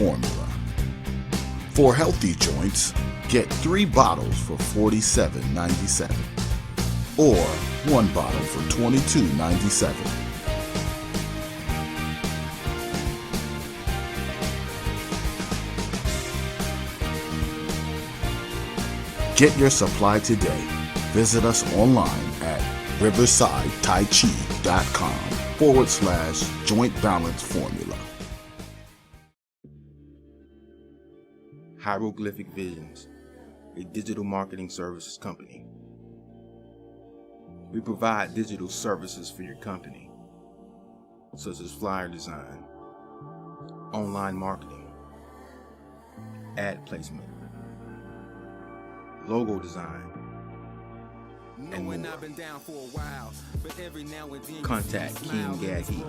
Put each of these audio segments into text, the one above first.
formula. For healthy joints, get 3 bottles for $47.97 or 1 bottle for $22.97. Get your supply today. Visit us online at riversidetaichi.com/joint balance formula. Hieroglyphic Visions, a digital marketing services company. We provide digital services for your company, such as flyer design, online marketing, ad placement, logo design, and more. Contact King Gaddy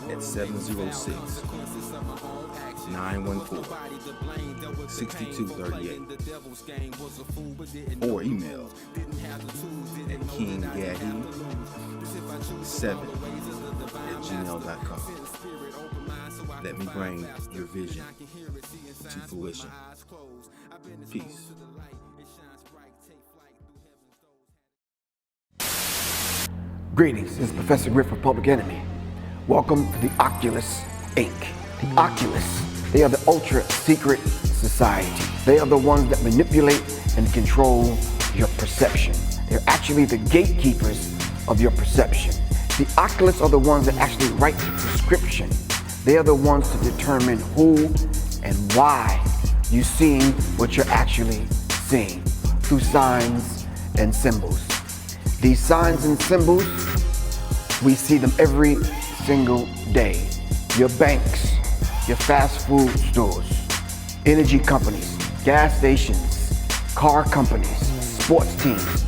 at 706-914-6238 or email at kinggaddy7@gmail.com. Let me bring your vision to fruition. Peace. Greetings, this is Professor Griff of Public Enemy. Welcome to the Oculus Inc. The Oculus, they are the ultra secret society. They are the ones that manipulate and control your perception. They're actually the gatekeepers of your perception. The Oculus are the ones that actually write the prescription. They are the ones to determine who and why you're seeing what you're actually seeing through signs and symbols. These signs and symbols, we see them every single day. Your banks, your fast food stores, energy companies, gas stations, car companies, sports teams,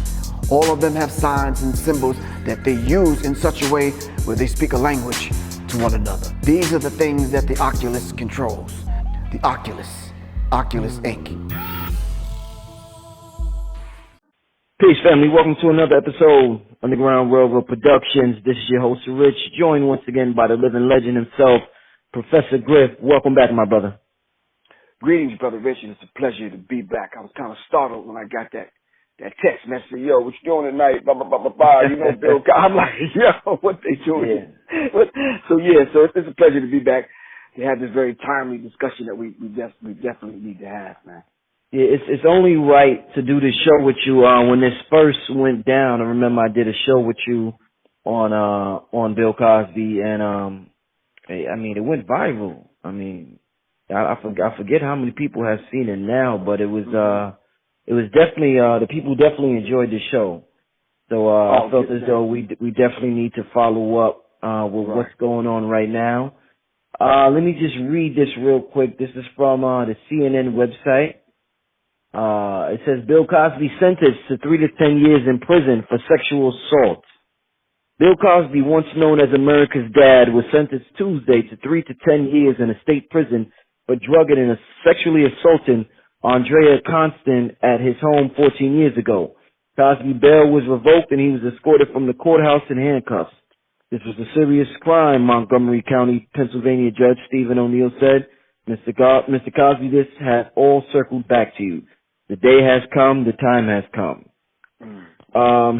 all of them have signs and symbols that they use in such a way where they speak a language to one another. These are the things that the Oculus controls. The Oculus Inc. Peace, family. Welcome to another episode of Underground Railroad Productions. This is your host, Rich, joined once again by the living legend himself, Professor Griff. Welcome back, my brother. Greetings, Brother Richard. It's a pleasure to be back. I was kind of startled when I got that text message. Yo, what you doing tonight? Blah, blah, blah, blah, blah. You know, Bill. I'm like, yo, what they doing? Yeah. So it's a pleasure to be back to have this very timely discussion that we definitely need to have, man. Yeah, it's only right to do this show with you. When this first went down, I remember I did a show with you on Bill Cosby, and I mean, it went viral. I mean, I forget how many people have seen it now, but it was definitely the people definitely enjoyed the show. So I felt as though we definitely need to follow up with what's going on right now. Let me just read this real quick. This is from the CNN website. It says Bill Cosby sentenced to 3 to 10 years in prison for sexual assault. Bill Cosby, once known as America's Dad, was sentenced Tuesday to 3 to 10 years in a state prison for drugging and sexually assaulting Andrea Constant at his home 14 years ago. Cosby's bail was revoked and he was escorted from the courthouse in handcuffs. This was a serious crime, Montgomery County, Pennsylvania Judge Stephen O'Neill said. Mr. Cosby, this has all circled back to you. The day has come. The time has come.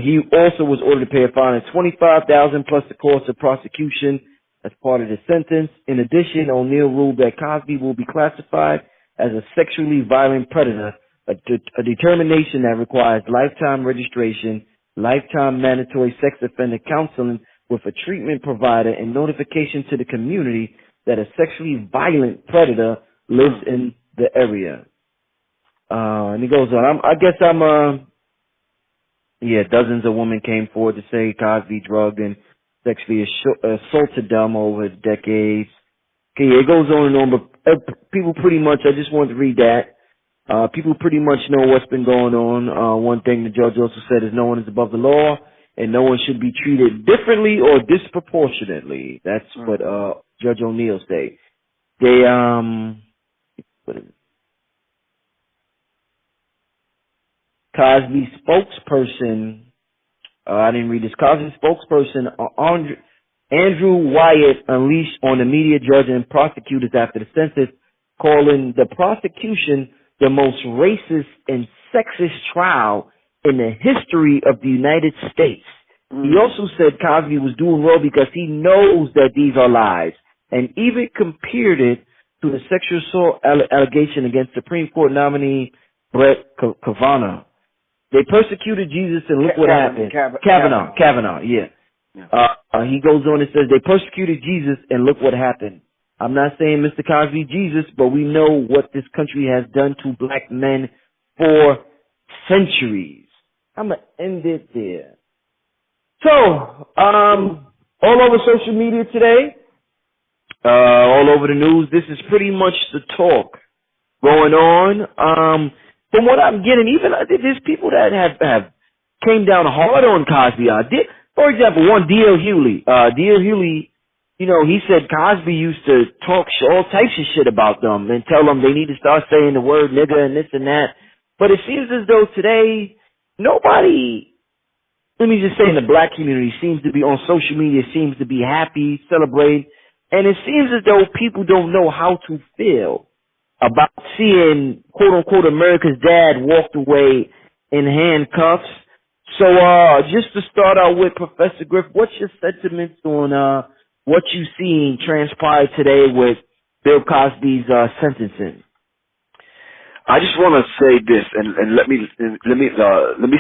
He also was ordered to pay a fine of $25,000 plus the cost of prosecution as part of the sentence. In addition, O'Neill ruled that Cosby will be classified as a sexually violent predator, a determination that requires lifetime registration, lifetime mandatory sex offender counseling with a treatment provider, and notification to the community that a sexually violent predator lives in the area. And he goes on, dozens of women came forward to say Cosby drugged and sexually assaulted them over decades. Okay, it goes on and on, but people pretty much, I just wanted to read that. People pretty much know what's been going on. One thing the judge also said is no one is above the law and no one should be treated differently or disproportionately. That's what Judge O'Neill said. They, what is it? Cosby spokesperson, I didn't read this. Cosby spokesperson, Andrew Wyatt unleashed on the media, judge, and prosecutors after the census, calling the prosecution the most racist and sexist trial in the history of the United States. He also said Cosby was doing well because he knows that these are lies, and even compared it to the sexual assault allegation against Supreme Court nominee Brett Kavanaugh. They persecuted Jesus, and look what happened. Kavanaugh, yeah. He goes on and says, they persecuted Jesus, and look what happened. I'm not saying Mr. Cosby Jesus, but we know what this country has done to black men for centuries. I'm going to end it there. So, all over social media today, all over the news, this is pretty much the talk going on. From what I'm getting, even there's people that have came down hard on Cosby. For example, one D.L. Hughley. D.L. Hughley, you know, he said Cosby used to talk all types of shit about them and tell them they need to start saying the word nigga and this and that. But it seems as though today nobody, let me just say, in the black community seems to be on social media, seems to be happy, celebrate, and it seems as though people don't know how to feel about seeing quote unquote America's dad walked away in handcuffs. So just to start out with, Professor Griff, what's your sentiments on what you seen transpire today with Bill Cosby's sentencing? I just want to say this, and let me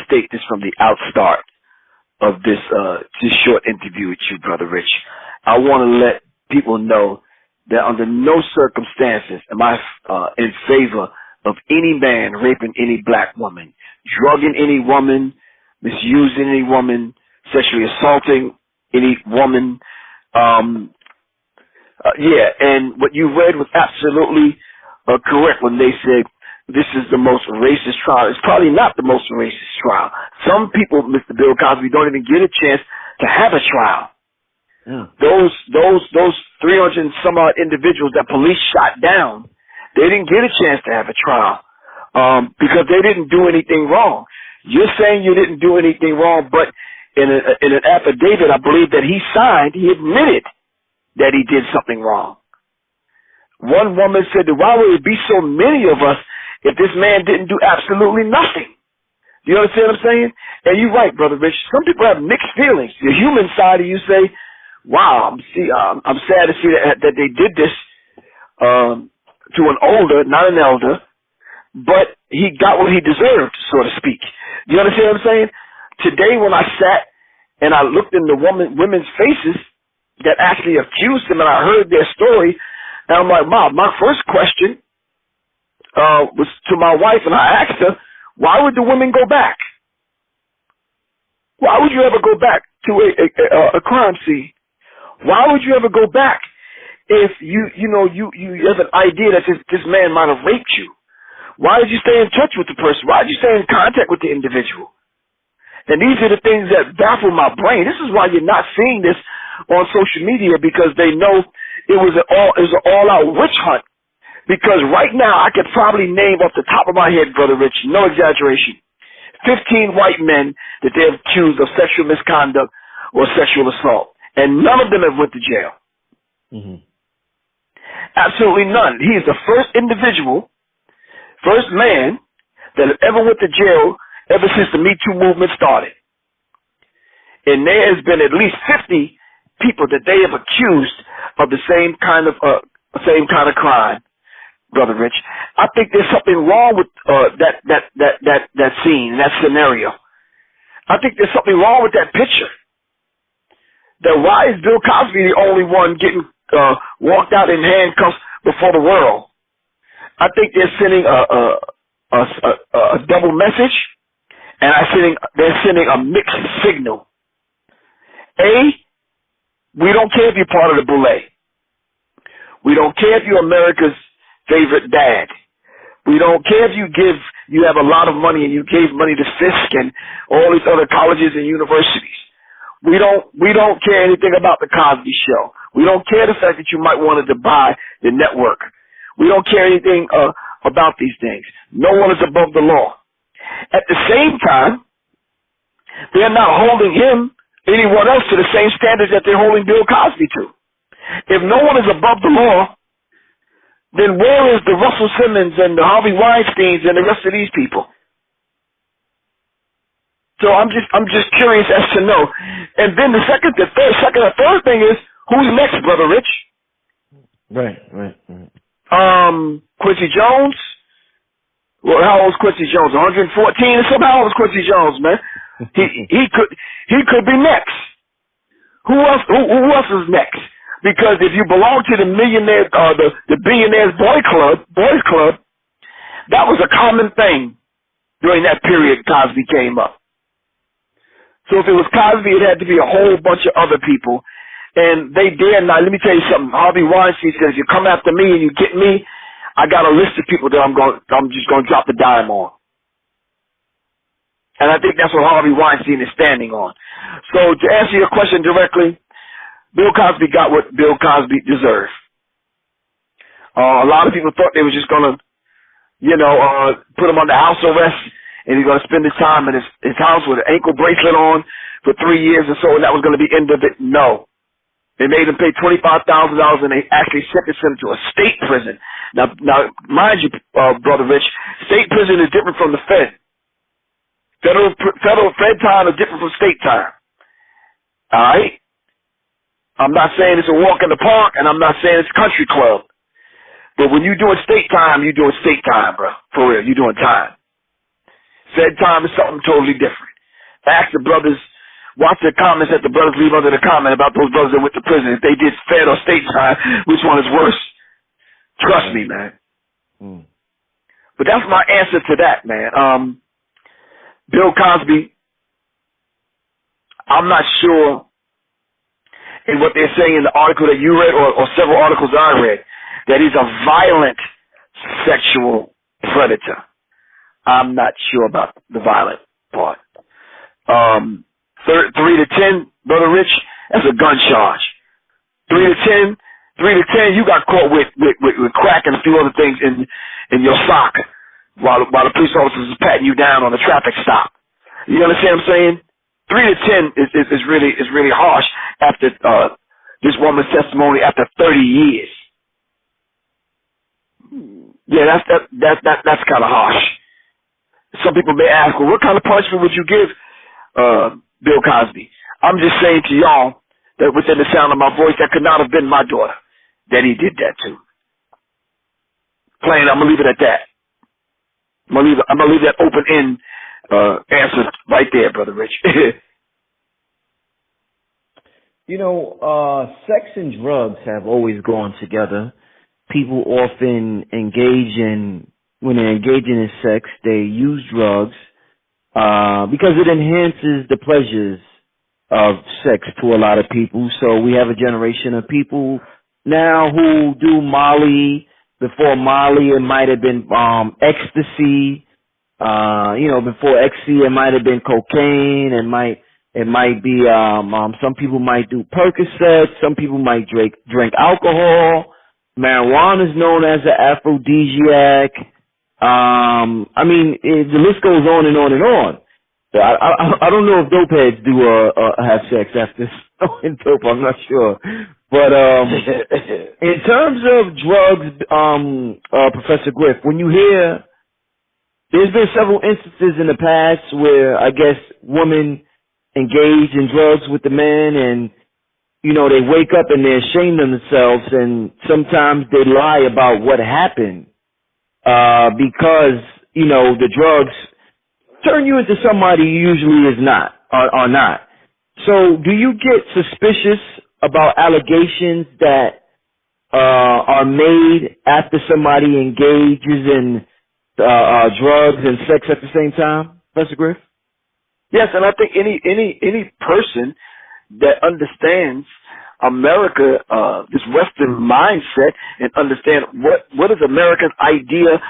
state this from the outstart of this short interview with you, Brother Rich. I want to let people know that under no circumstances am I in favor of any man raping any black woman, drugging any woman, misusing any woman, sexually assaulting any woman. And what you read was absolutely correct when they said this is the most racist trial. It's probably not the most racist trial. Some people, Mr. Bill Cosby, don't even get a chance to have a trial. Yeah. Those 300 and some odd individuals that police shot down, they didn't get a chance to have a trial because they didn't do anything wrong. You're saying you didn't do anything wrong, but in an affidavit, I believe that he signed, he admitted that he did something wrong. One woman said, why would it be so many of us if this man didn't do absolutely nothing? Do you understand what I'm saying? And you're right, Brother Rich. Some people have mixed feelings. The human side of you say, wow, I'm sad to see that they did this to an older, not an elder, but he got what he deserved, so to speak. Do you understand what I'm saying? Today when I sat and I looked in the women's faces that actually accused him and I heard their story, and I'm like, Mom, my first question was to my wife, and I asked her, why would the women go back? Why would you ever go back to a crime scene? Why would you ever go back if you have an idea that this man might have raped you? Why did you stay in touch with the person? Why did you stay in contact with the individual? And these are the things that baffle my brain. This is why you're not seeing this on social media, because they know it was an all-out witch hunt. Because right now, I could probably name off the top of my head, Brother Rich, no exaggeration, 15 white men that they have accused of sexual misconduct or sexual assault. And none of them have went to jail. Mm-hmm. Absolutely none. He is the first individual, first man that ever went to jail ever since the Me Too movement started. And there has been at least 50 people that they have accused of the same kind of crime, Brother Rich. I think there's something wrong with that scene, that scenario. I think there's something wrong with that picture. That why is Bill Cosby the only one getting walked out in handcuffs before the world? I think they're sending a double message, and they're sending a mixed signal. A, we don't care if you're part of the boule. We don't care if you're America's favorite dad. We don't care if you have a lot of money and you gave money to Fisk and all these other colleges and universities. We don't care anything about the Cosby Show. We don't care the fact that you might wanted to buy the network. We don't care anything about these things. No one is above the law. At the same time, they're not holding him anyone else to the same standards that they're holding Bill Cosby to. If no one is above the law, then where is the Russell Simmons and the Harvey Weinsteins and the rest of these people? So I'm just curious as to know. And then the third thing is, who's next, Brother Rich? Right. Quincy Jones. Well, how old is Quincy Jones? 114 or something? How old is Quincy Jones, man? He could be next. Who else is next? Because if you belong to the millionaire, the billionaires boys club, that was a common thing during that period Cosby came up. So if it was Cosby, it had to be a whole bunch of other people. And they dare not. Let me tell you something. Harvey Weinstein says, you come after me and you get me, I got a list of people that I'm just going to drop the dime on. And I think that's what Harvey Weinstein is standing on. So to answer your question directly, Bill Cosby got what Bill Cosby deserved. A lot of people thought they were just going to, put him under house arrest, and he's going to spend his time in his house with an ankle bracelet on for 3 years or so, and that was going to be the end of it. No. They made him pay $25,000, and they actually sentenced him to a state prison. Now, mind you, Brother Rich, state prison is different from the Fed. Fed time is different from state time. All right? I'm not saying it's a walk in the park, and I'm not saying it's a country club. But when you're doing state time, you're doing state time, bro. For real, you're doing time. Fed time is something totally different. Ask the brothers, watch the comments that the brothers leave under the comment about those brothers that went to prison. If they did Fed or state time, which one is worse? Trust me, man. But that's my answer to that, man. Bill Cosby, I'm not sure in what they're saying in the article that you read or several articles I read, that he's a violent sexual predator. I'm not sure about the violent part. 3 to 10, Brother Rich, that's a gun charge. 3 to 10, you got caught with crack and a few other things in your sock while the police officers is patting you down on a traffic stop. You understand what I'm saying? 3 to 10 is really harsh after this woman's testimony after 30 years. Yeah, that's kind of harsh. Some people may ask, well, what kind of punishment would you give Bill Cosby? I'm just saying to y'all that within the sound of my voice, that could not have been my daughter that he did that to. Plain, I'm gonna leave it at that. I'm gonna leave that open-end answer right there, Brother Rich. Sex and drugs have always gone together. People often when they're engaging in sex, they use drugs because it enhances the pleasures of sex to a lot of people. So we have a generation of people now who do Molly. Before Molly, it might have been ecstasy. Before ecstasy, it might have been cocaine. It might be some people might do Percocet. Some people might drink alcohol. Marijuana is known as an aphrodisiac. The list goes on and on and on. I don't know if dope heads do have sex after snorting dope. I'm not sure. But in terms of drugs, Professor Griff, when you hear, there's been several instances in the past where I guess women engage in drugs with the men, and they wake up and they're ashamed of themselves, and sometimes they lie about what happened because the drugs turn you into somebody you usually are not. So do you get suspicious about allegations that are made after somebody engages in drugs and sex at the same time, Professor Griff? Yes, and I think any person that understands America, this Western mindset, and understand what is America's idea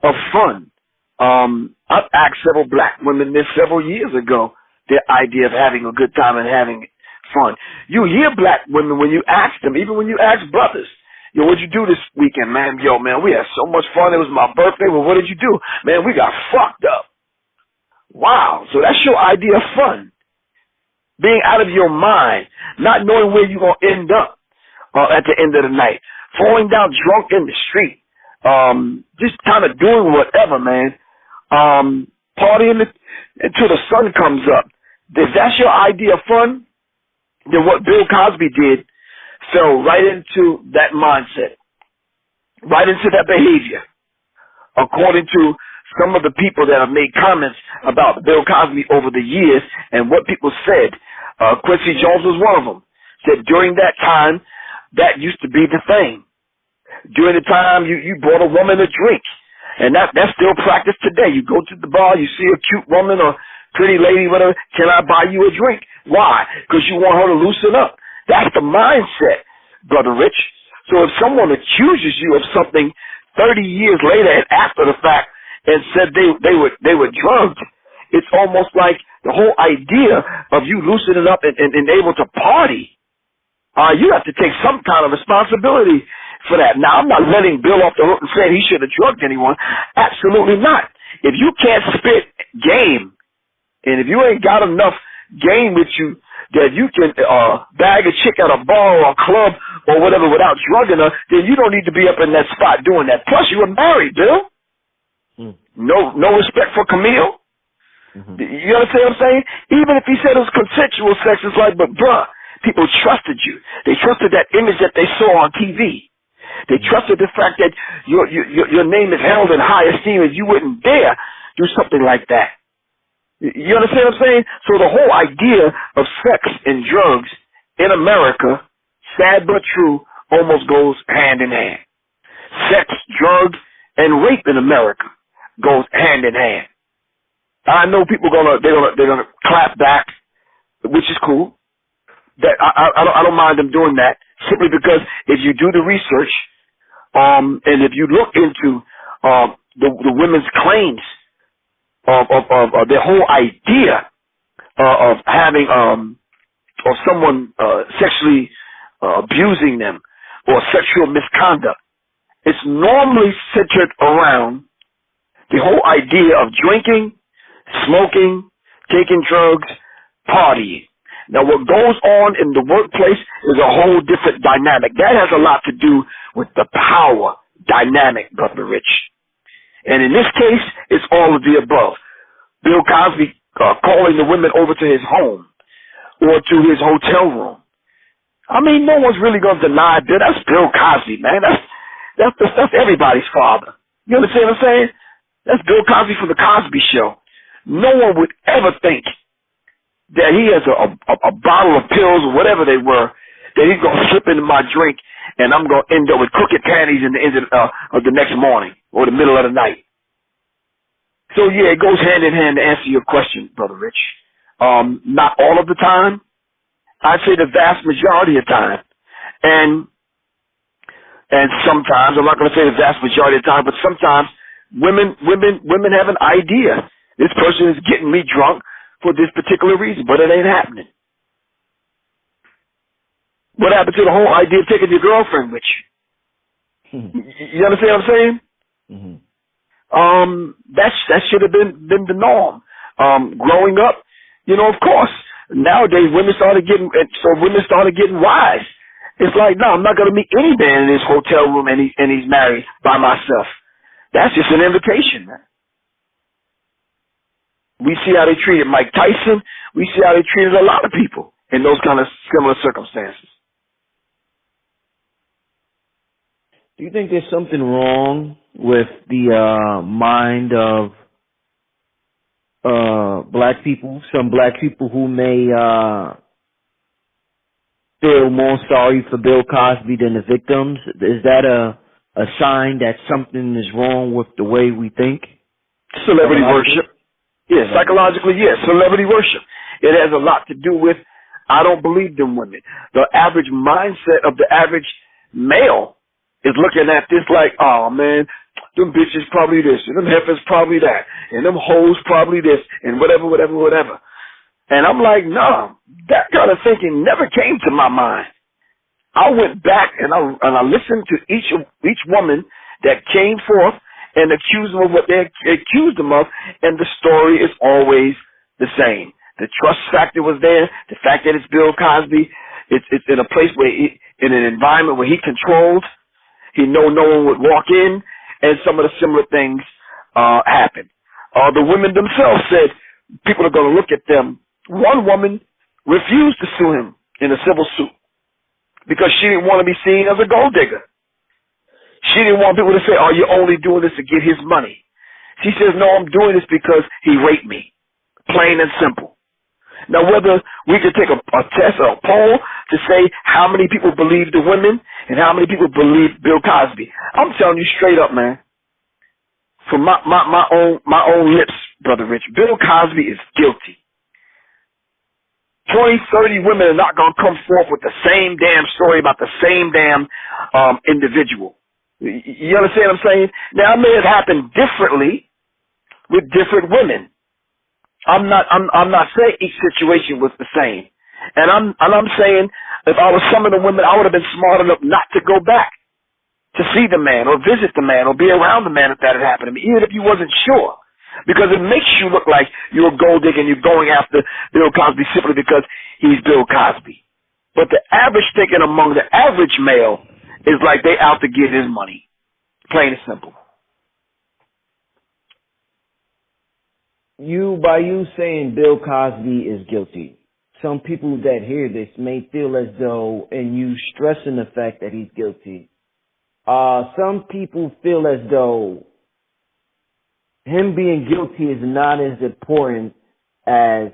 of fun. I've asked several black women this several years ago, their idea of having a good time and having fun. You hear black women when you ask them, even when you ask brothers, what'd you do this weekend, man? Man, we had so much fun. It was my birthday. Well, what did you do? Man, we got fucked up. Wow. So that's your idea of fun. being out of your mind, not knowing where you're going to end up at the end of the night, falling down drunk in the street, just kind of doing whatever, man, partying until the sun comes up. If that's your idea of fun, then what Bill Cosby did fell right into that mindset, right into that behavior, according to some of the people that have made comments about Bill Cosby over the years and what people said. Quincy Jones was one of them. Said during that time, that used to be the thing. During the time you bought a woman a drink, and that's still practiced today. You go to the bar, you see a cute woman or pretty lady, whatever, can I buy you a drink? Why? Because you want her to loosen up. That's the mindset, Brother Rich. So if someone accuses you of something 30 years later and after the fact and said they were drugged, it's almost like the whole idea of you loosening up and able to party. You have to take some kind of responsibility for that. Now, I'm not letting Bill off the hook and saying he should have drugged anyone. Absolutely not. If you can't spit game, and if you ain't got enough game with you that you can bag a chick at a bar or a club or whatever without drugging her, then you don't need to be up in that spot doing that. Plus, you were married, Bill. No respect for Camille. You understand what I'm saying? Even if he said it was consensual sex, it's like, but bruh, people trusted you. They trusted that image that they saw on TV. They trusted the fact that your name is held in high esteem and you wouldn't dare do something like that. You understand what I'm saying? So the whole idea of sex and drugs in America, sad but true, almost goes hand in hand. Sex, drugs, and rape in America goes hand in hand. I know people they're gonna clap back, which is cool. That I don't mind them doing that, simply because if you do the research, and if you look into the women's claims of their whole idea of having of someone sexually abusing them or sexual misconduct, it's normally centered around the whole idea of drinking, smoking, taking drugs, partying. Now, what goes on in the workplace is a whole different dynamic. That has a lot to do with the power dynamic, Brother Rich. And in this case, it's all of the above. Bill Cosby calling the women over to his home or to his hotel room. I mean, no one's really going to deny that. That's Bill Cosby, man. That's everybody's father. You understand what I'm saying? That's Bill Cosby from the Cosby Show. No one would ever think that he has a bottle of pills or whatever they were that he's going to slip into my drink and I'm going to end up with crooked panties in the end of the next morning or the middle of the night. So, yeah, it goes hand in hand to answer your question, Brother Rich. Not all of the time. I'd say the vast majority of the time. And sometimes, I'm not going to say the vast majority of the time, but sometimes women have an idea. This person is getting me drunk for this particular reason, but it ain't happening. What happened to the whole idea of taking your girlfriend with you? You understand what I'm saying? That should have been the norm. Growing up, of course, nowadays women started getting wise. It's like, no, I'm not going to meet any man in this hotel room and he's married by myself. That's just an invitation, man. We see how they treated Mike Tyson. We see how they treated a lot of people in those kind of similar circumstances. Do you think there's something wrong with the mind of black people? Some black people who may feel more sorry for Bill Cosby than the victims. Is that a sign that something is wrong with the way we think? Celebrity worship. Yeah, psychologically, yes. Celebrity worship. It has a lot to do with, I don't believe them women. The average mindset of the average male is looking at this like, oh, man, them bitches probably this, and them heifers probably that, and them hoes probably this, and whatever. And I'm like, no, that kind of thinking never came to my mind. I went back and I listened to each woman that came forth and accused them of what they accused them of, and the story is always the same. The trust factor was there. The fact that it's Bill Cosby, it's in a place where in an environment where he controlled. He know no one would walk in, and some of the similar things happened. The women themselves said people are going to look at them. One woman refused to sue him in a civil suit because she didn't want to be seen as a gold digger. She didn't want people to say, "Oh, you're only doing this to get his money." She says, "No, I'm doing this because he raped me." Plain and simple. Now, whether we could take a test or a poll to say how many people believe the women and how many people believe Bill Cosby, I'm telling you straight up, man, from my own lips, Brother Rich, Bill Cosby is guilty. 20, 30 women are not going to come forth with the same damn story about the same damn individual. You understand what I'm saying? Now, it may have happened differently with different women. I'm not saying each situation was the same. And I'm saying if I was some of the women, I would have been smart enough not to go back to see the man or visit the man or be around the man if that had happened to me, even if you wasn't sure. Because it makes you look like you're a gold digger and you're going after Bill Cosby simply because he's Bill Cosby. But the average thinking among the average male is like they out to get his money. Plain and simple. By you saying Bill Cosby is guilty, some people that hear this may feel as though, and you stressing the fact that he's guilty, some people feel as though him being guilty is not as important as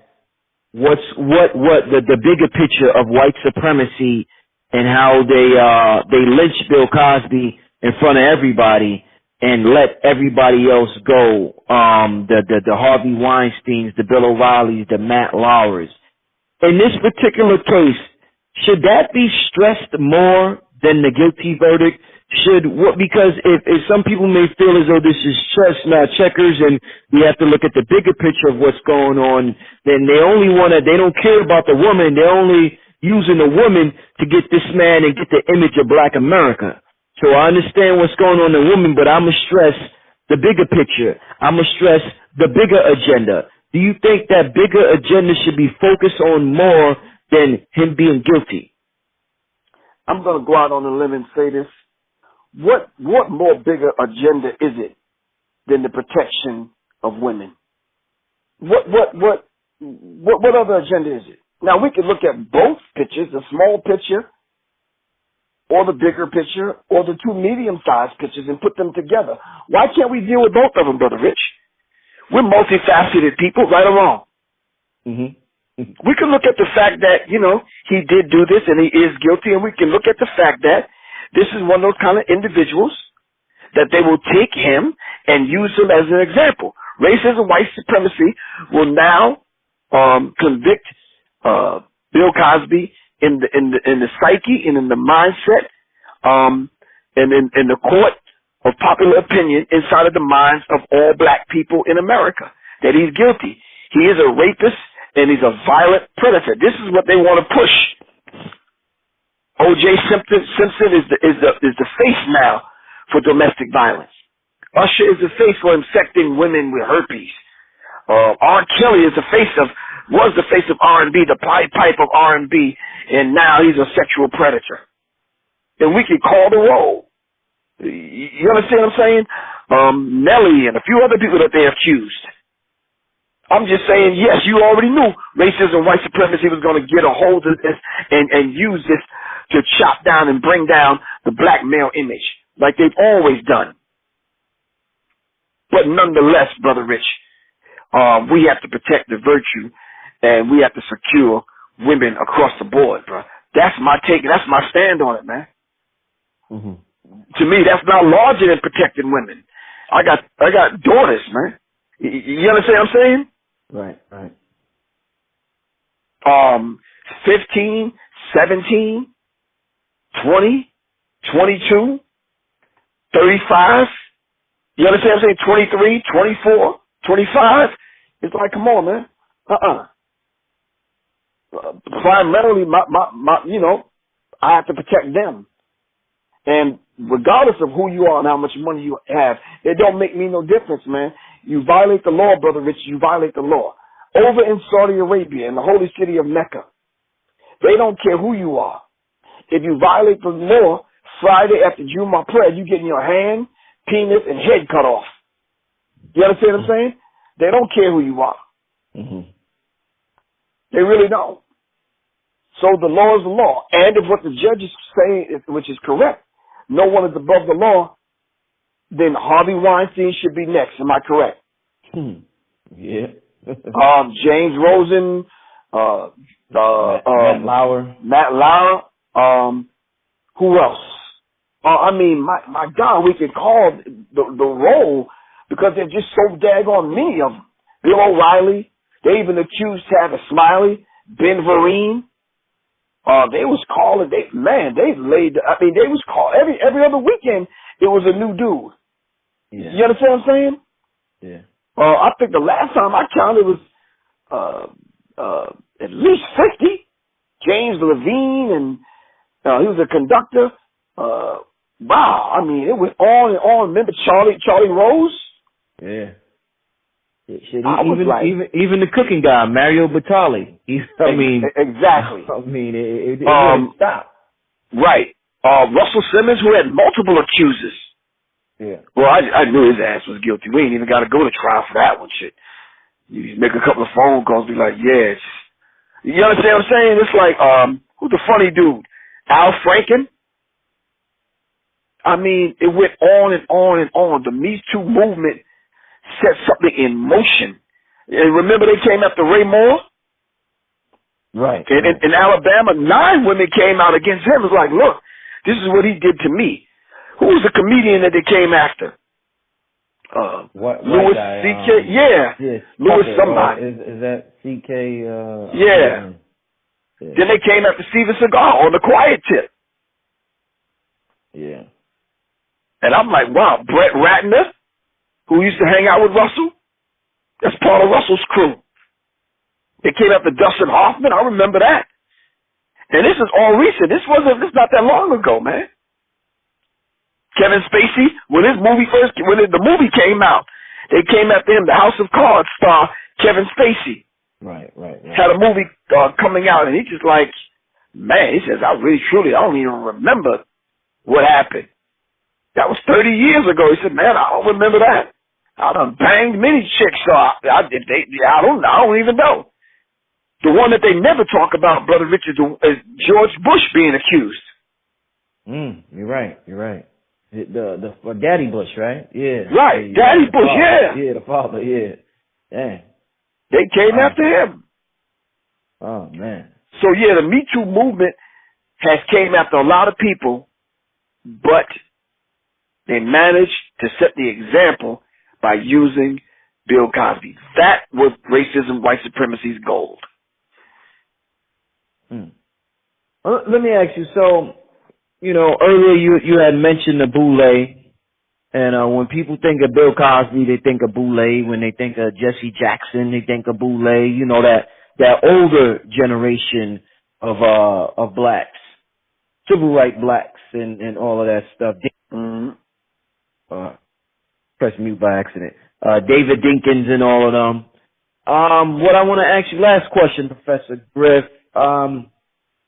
what the bigger picture of white supremacy and how they lynched Bill Cosby in front of everybody and let everybody else go. The Harvey Weinsteins, the Bill O'Reillys, the Matt Laurers. In this particular case, should that be stressed more than the guilty verdict? Because if some people may feel as though this is chess, not checkers, and we have to look at the bigger picture of what's going on, then they don't care about the woman. They're only using the woman to get this man and get the image of Black America. So I understand what's going on in the woman, but I'm going to stress the bigger picture. I'm going to stress the bigger agenda. Do you think that bigger agenda should be focused on more than him being guilty? I'm going to go out on a limb and say this. What more bigger agenda is it than the protection of women? What other agenda is it? Now, we can look at both pictures, the small picture or the bigger picture or the two medium-sized pictures and put them together. Why can't we deal with both of them, Brother Rich? We're multifaceted people, right or wrong. Mm-hmm. We can look at the fact that, he did do this and he is guilty, and we can look at the fact that this is one of those kind of individuals that they will take him and use him as an example. Racism, white supremacy will now convict Bill Cosby in the psyche and in the mindset and in the court of popular opinion inside of the minds of all Black people in America that he's guilty. He is a rapist and he's a violent predator. This is what they want to push. O.J. Simpson is the face now for domestic violence. Usher is the face for infecting women with herpes. R. Kelly was the face of R&B, the pipe of R&B, and now he's a sexual predator. And we can call the roll. You understand what I'm saying? Nelly and a few other people that they accused. I'm just saying, yes, you already knew racism, white supremacy was going to get a hold of this and use this to chop down and bring down the Black male image, like they've always done. But nonetheless, Brother Rich, we have to protect the virtue, and we have to secure women across the board, bro. That's my take. That's my stand on it, man. Mm-hmm. To me, that's not larger than protecting women. I got daughters, man. You understand what I'm saying? Right. 15, 17, 20, 22, 35. You understand what I'm saying? 23, 24, 25. It's like, come on, man. Primarily, I have to protect them. And regardless of who you are and how much money you have, it don't make me no difference, man. You violate the law, Brother Rich, you violate the law. over in Saudi Arabia, in the holy city of Mecca, they don't care who you are. If you violate the law, Friday after Jumu'ah prayer, you getting your hand, penis, and head cut off. You understand what I'm saying? They don't care who you are. Mm-hmm. They really don't. So the law is the law. And if what the judge is saying, which is correct, no one is above the law, then Harvey Weinstein should be next. Am I correct? Yeah. James Rosen, Matt Lauer, who else? I mean, my God, we could call the roll because they're just so daggone many of them. Bill O'Reilly, they even accused Tavis Smiley, Ben Vereen. They was calling, they was calling, every other weekend, it was a new dude. Yeah. You understand what I'm saying? Yeah. I think the last time I counted was at least 50. James Levine, and he was a conductor. Wow, I mean, it went on and on. Remember Charlie Rose? Yeah. Shit, even the cooking guy, Mario Batali. Exactly. I mean, it didn't stop. Right. Russell Simmons, who had multiple accusers. Yeah. Well, I knew his ass was guilty. We ain't even got to go to trial for that one. Shit. You make a couple of phone calls, be like, yeah. You understand what I'm saying? It's like, who's the funny dude? Al Franken. I mean, it went on and on and on. The Me Too movement set something in motion. And remember they came after Ray Moore? Right. In Alabama, 9 women came out against him. It was like, look, this is what he did to me. Who was the comedian that they came after? Louis C.K. Yes, Louis somebody. Is that C.K.? Yeah. Then they came after Steven Seagal on The Quiet Tip. Yeah. And I'm like, wow, Brett Ratner, who used to hang out with Russell, that's part of Russell's crew. They came after Dustin Hoffman. I remember that. And this is all recent. This not that long ago, man. Kevin Spacey, when the movie came out, they came after him. The House of Cards star Kevin Spacey. Right. Had a movie coming out, and he just like, man, he says, I don't even remember what happened. That was 30 years ago. He said, man, I don't remember that. I done banged many chicks, so I don't even know. The one that they never talk about, Brother Richard, is George Bush being accused. You're right. The Daddy Bush, right? Yeah. Right, Daddy Bush, yeah. Yeah, the father, yeah. Dang. They came after him. Oh, man. So, yeah, the Me Too movement has came after a lot of people, but they managed to set the example by using Bill Cosby. That was racism, white supremacy's gold. Well, let me ask you, so, earlier you had mentioned the boule, and when people think of Bill Cosby, they think of boule. When they think of Jesse Jackson, they think of boule. That older generation of blacks, civil rights blacks, and all of that stuff. Press mute by accident. David Dinkins and all of them. What I want to ask you, last question, Professor Griff.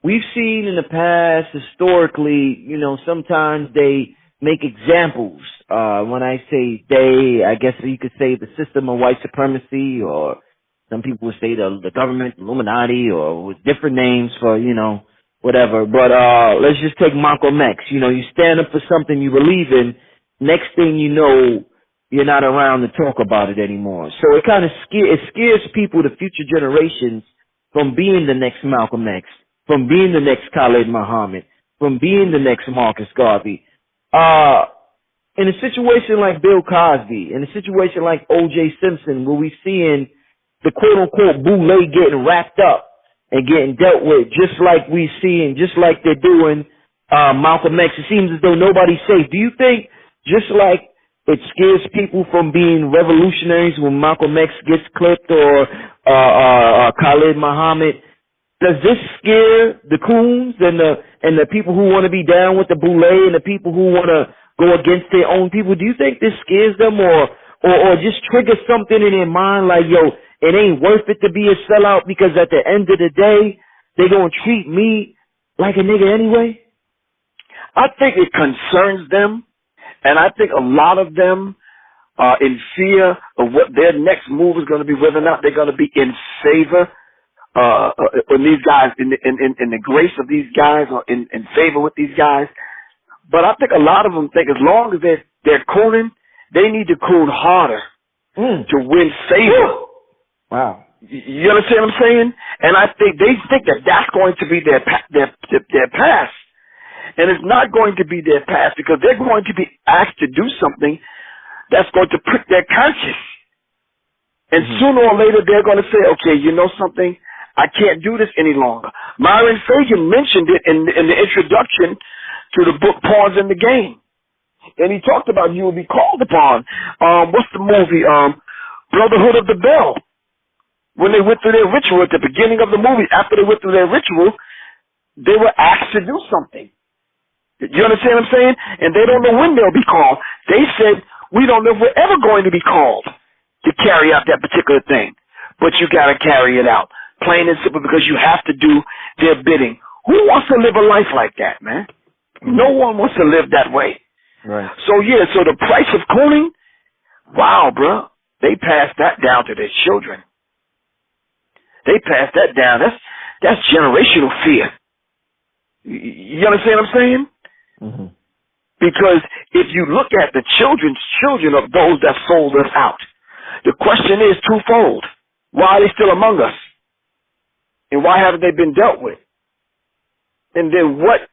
We've seen in the past, historically, sometimes they make examples. When I say they, I guess you could say the system of white supremacy, or some people would say the government, Illuminati, or with different names for, whatever. But let's just take Malcolm X. You stand up for something you believe in. Next thing you know, you're not around to talk about it anymore. So it kind of scares people, the future generations, from being the next Malcolm X, from being the next Khalid Muhammad, from being the next Marcus Garvey. In a situation like Bill Cosby, in a situation like O.J. Simpson, where we're seeing the quote-unquote boule getting wrapped up and getting dealt with, just like we seeing, just like they're doing Malcolm X, it seems as though nobody's safe. Do you think, just like it scares people from being revolutionaries when Malcolm X gets clipped, or Khalid Muhammad, does this scare the coons and the people who want to be down with the boule and the people who want to go against their own people? Do you think this scares them, or just triggers something in their mind like, yo, it ain't worth it to be a sellout because at the end of the day, they gonna treat me like a nigga anyway? I think it concerns them, and I think a lot of them are in fear of what their next move is going to be, whether or not they're going to be in favor in these guys, in the grace of these guys, or in favor with these guys. But I think a lot of them think as long as they're cooning, they need to coon harder to win favor. Wow. You understand what I'm saying? And I think they think that that's going to be their pass. And it's not going to be their pass because they're going to be asked to do something that's going to prick their conscience. And sooner or later, they're going to say, okay, you know something? I can't do this any longer. Myron Fagan mentioned it in the introduction to the book Pawns in the Game. And he talked about you will be called upon. What's the movie? Brotherhood of the Bell. When they went through their ritual at the beginning of the movie, after they went through their ritual, they were asked to do something. You understand what I'm saying? And they don't know when they'll be called. They said, we don't know if we're ever going to be called to carry out that particular thing. But you got to carry it out. Plain and simple, because you have to do their bidding. Who wants to live a life like that, man? No one wants to live that way. Right. So, so the price of cooning, wow, bro. They passed that down to their children. They passed that down. That's generational fear. You understand what I'm saying? Mm-hmm. Because if you look at the children of those that sold us out, the question is twofold. Why are they still among us? And why haven't they been dealt with? And then what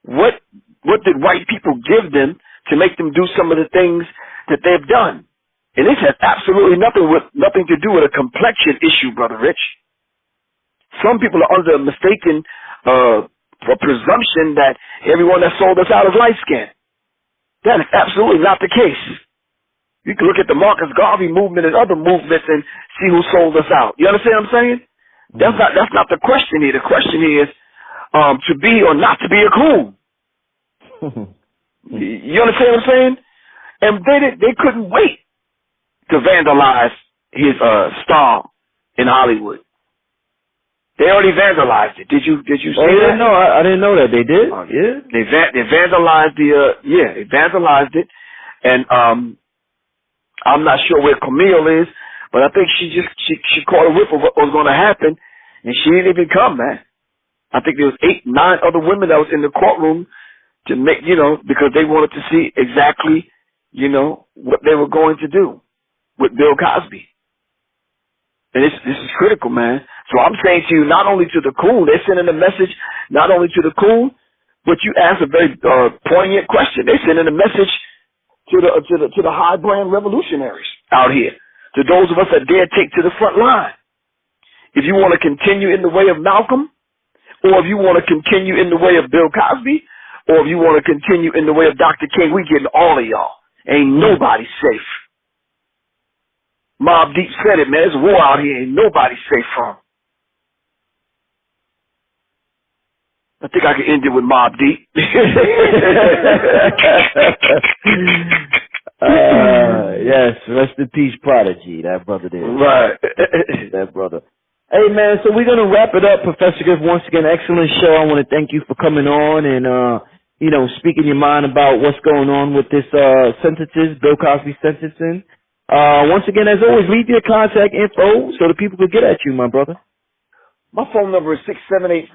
did white people give them to make them do some of the things that they've done? And this has absolutely nothing to do with a complexion issue, Brother Rich. Some people are under a mistaken presumption that everyone that sold us out is light-skinned. That is absolutely not the case. You can look at the Marcus Garvey movement and other movements and see who sold us out. You understand what I'm saying? That's not the question here. The question here is to be or not to be a coon. You understand what I'm saying? And they couldn't wait to vandalize his star in Hollywood. They already vandalized it. Did you see that? No, I didn't know that. They did? Yeah. They vandalized they vandalized it. And I'm not sure where Camille is, but I think she caught a whiff of what was going to happen, and she didn't even come, man. I think there was 8, 9 other women that was in the courtroom to make, because they wanted to see exactly, what they were going to do with Bill Cosby. And this is critical, man. So I'm saying to you, not only to the coon, they're sending a message, not only to the coon, but you asked a very poignant question. They're sending a message to the high brand revolutionaries out here, to those of us that dare take to the front line. If you want to continue in the way of Malcolm, or if you want to continue in the way of Bill Cosby, or if you want to continue in the way of Dr. King, we getting all of y'all. Ain't nobody safe. Mobb Deep said it, man. There's war out here. Ain't nobody safe from. I think I can end it with Mobb Deep. Yes, rest in peace, Prodigy. That brother there. Right. That brother. Hey, man, so we're going to wrap it up. Professor Griff, once again, excellent show. I want to thank you for coming on and, speaking your mind about what's going on with this sentences, Bill Cosby sentencing. Once again, as always, leave your contact info so the people can get at you, my brother. My phone number is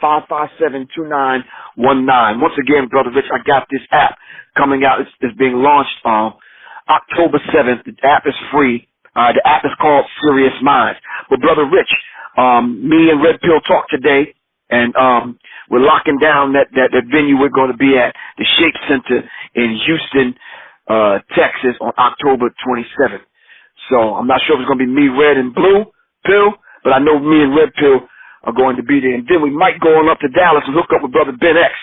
678-557-2919. Once again, Brother Rich, I got this app coming out. It's being launched October 7th. The app is free. The app is called Sirius Mindz. But Brother Rich, me and Red Pill talked today, and we're locking down that venue we're going to be at, the Shape Center in Houston, Texas, on October 27th. So I'm not sure if it's going to be me, Red, and Blue Pill, but I know me and Red Pill are going to be there. And then we might go on up to Dallas and hook up with Brother Ben X.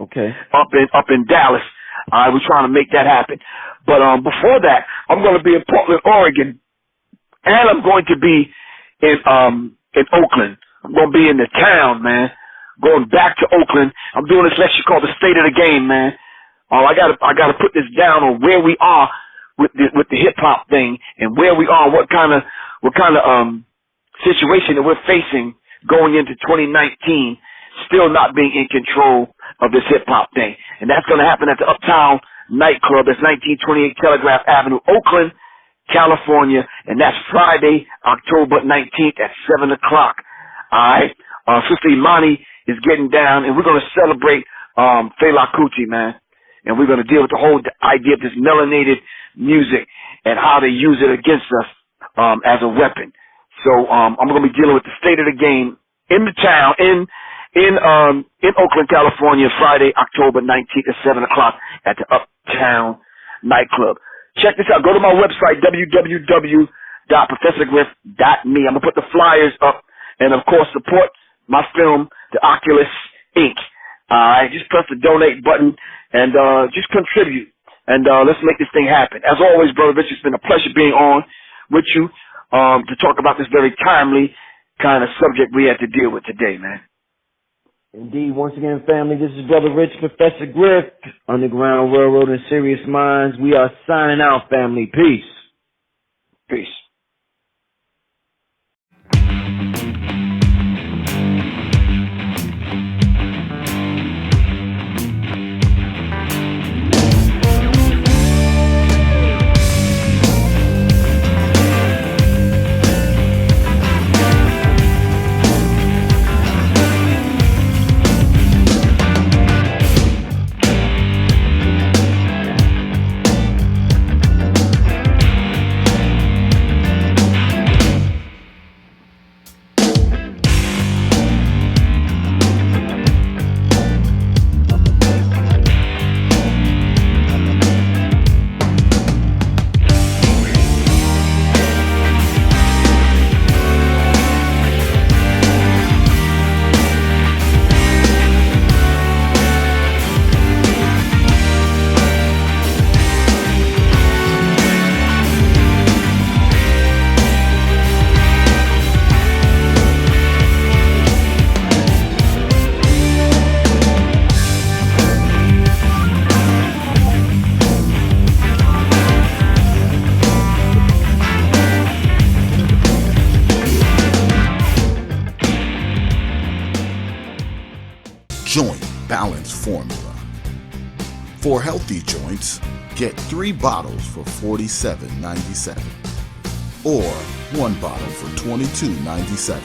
Okay. Up in Dallas. We're trying to make that happen. But before that, I'm going to be in Portland, Oregon, and I'm going to be in Oakland. I'm going to be in the town, man. Going back to Oakland. I'm doing this lecture called The State of the Game, man. I got to put this down on where we are with the hip hop thing, and where we are, what kind of kind of situation that we're facing going into 2019, still not being in control of this hip hop thing. And that's going to happen at the Uptown nightclub. That's 1928 Telegraph Avenue, Oakland, California. And that's Friday, October 19th at 7 o'clock. All right. Sister Imani is getting down, and we're going to celebrate Fela Kuti, man. And we're going to deal with the whole idea of this melanated music and how they use it against us as a weapon. So I'm going to be dealing with the state of the game in the town, in Oakland, California, Friday, October 19th at 7 o'clock at the Uptown nightclub. Check this out. Go to my website, www.professorgriff.me. I'm going to put the flyers up, and, of course, support my film, The Oculus Inc. Just press the donate button and just contribute. And let's make this thing happen. As always, Brother Rich, it's been a pleasure being on with you to talk about this very timely kind of subject we had to deal with today, man. Indeed. Once again, family, this is Brother Rich, Professor Griff, Underground Railroad and Sirius Mindz. We are signing out, family. Peace. Peace. Joint Balance Formula. For healthy joints, get 3 bottles for $47.97 or 1 bottle for $22.97.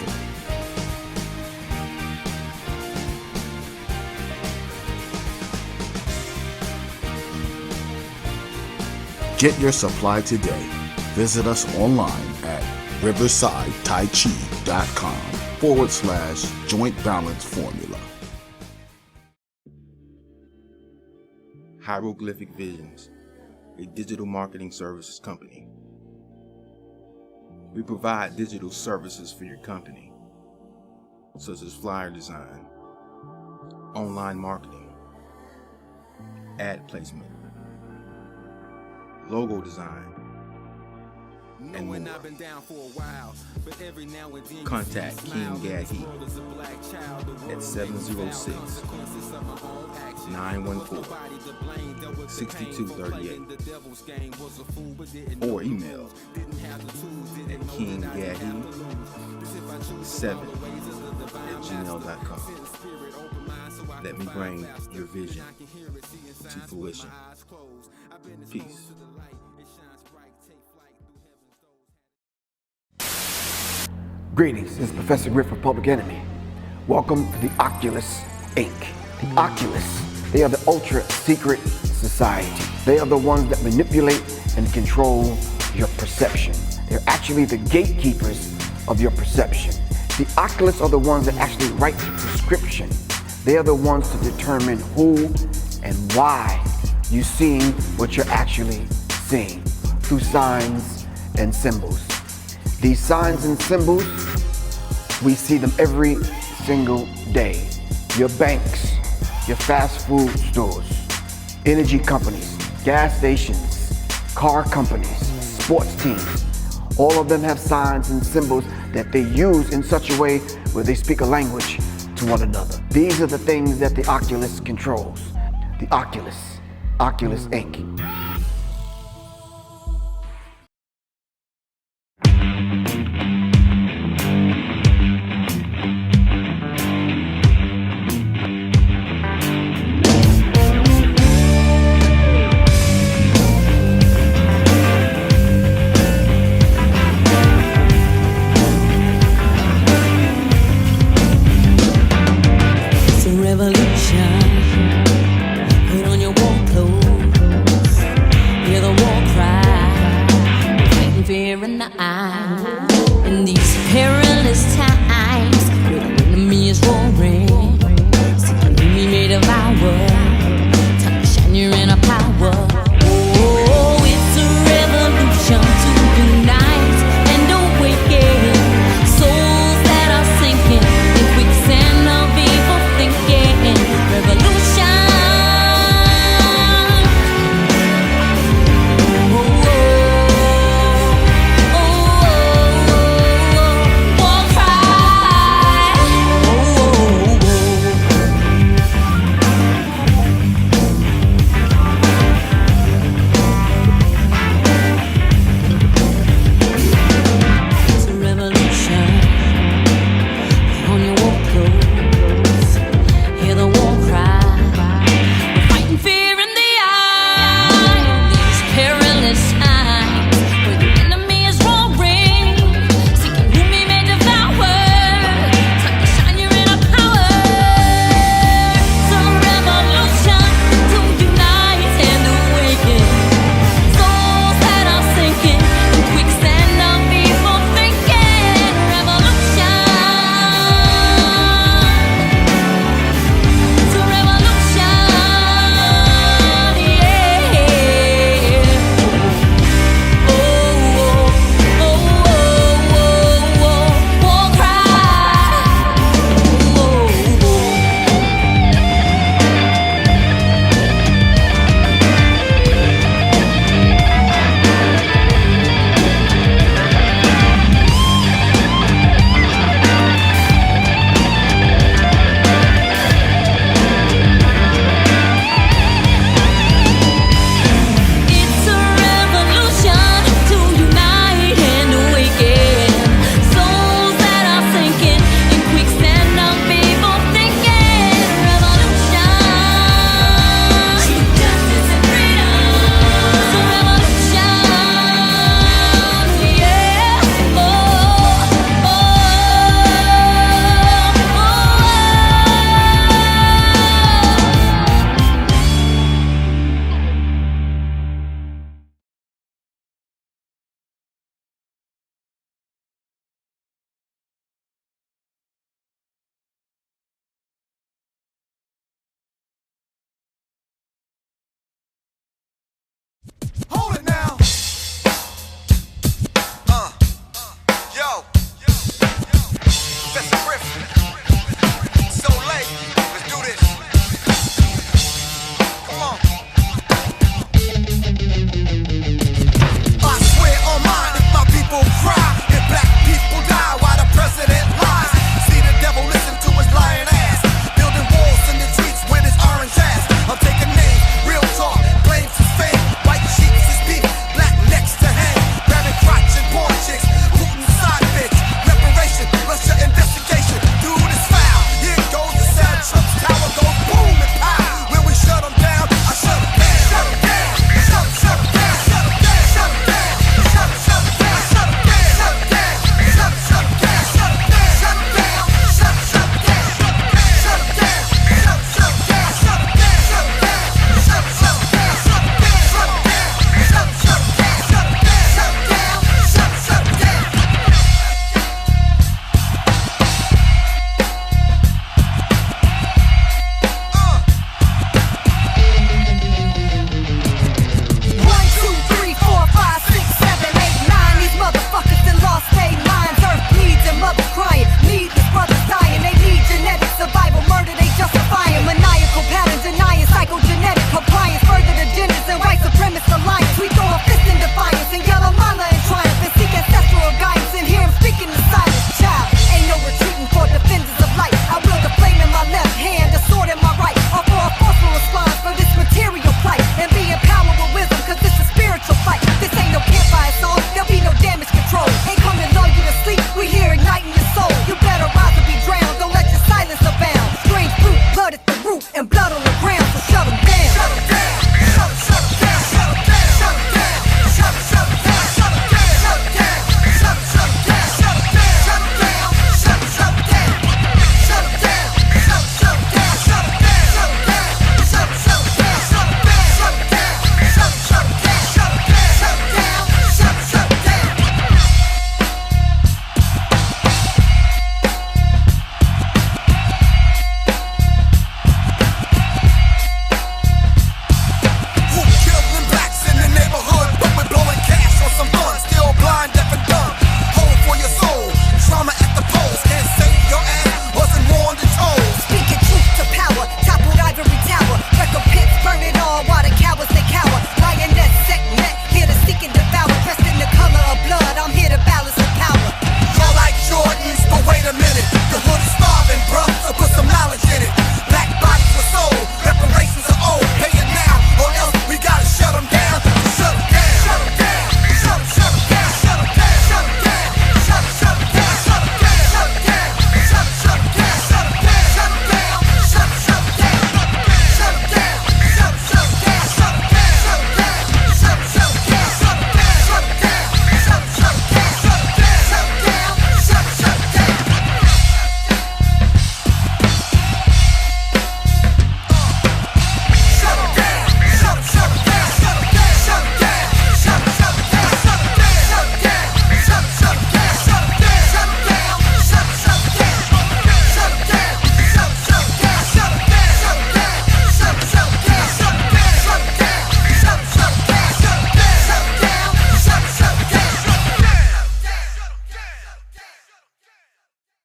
Get your supply today. Visit us online at riversidetaichi.com/joint balance formula. Hieroglyphic Visions, a digital marketing services company. We provide digital services for your company, such as flyer design, online marketing, ad placement, logo design, and more. Contact King Gaddy at 706-914-6238 or email at kinggaddy7@gmail.com. Let me bring your vision to fruition. Peace. Greetings, this is Professor Griff of Public Enemy. Welcome to the Oculus Inc. The Oculus, they are the ultra secret society. They are the ones that manipulate and control your perception. They're actually the gatekeepers of your perception. The Oculus are the ones that actually write the prescription. They are the ones to determine who and why you're seeing what you're actually seeing through signs and symbols. These signs and symbols, we see them every single day. Your banks, your fast food stores, energy companies, gas stations, car companies, sports teams, all of them have signs and symbols that they use in such a way where they speak a language to one another. These are the things that the Oculus controls. The Oculus Inc.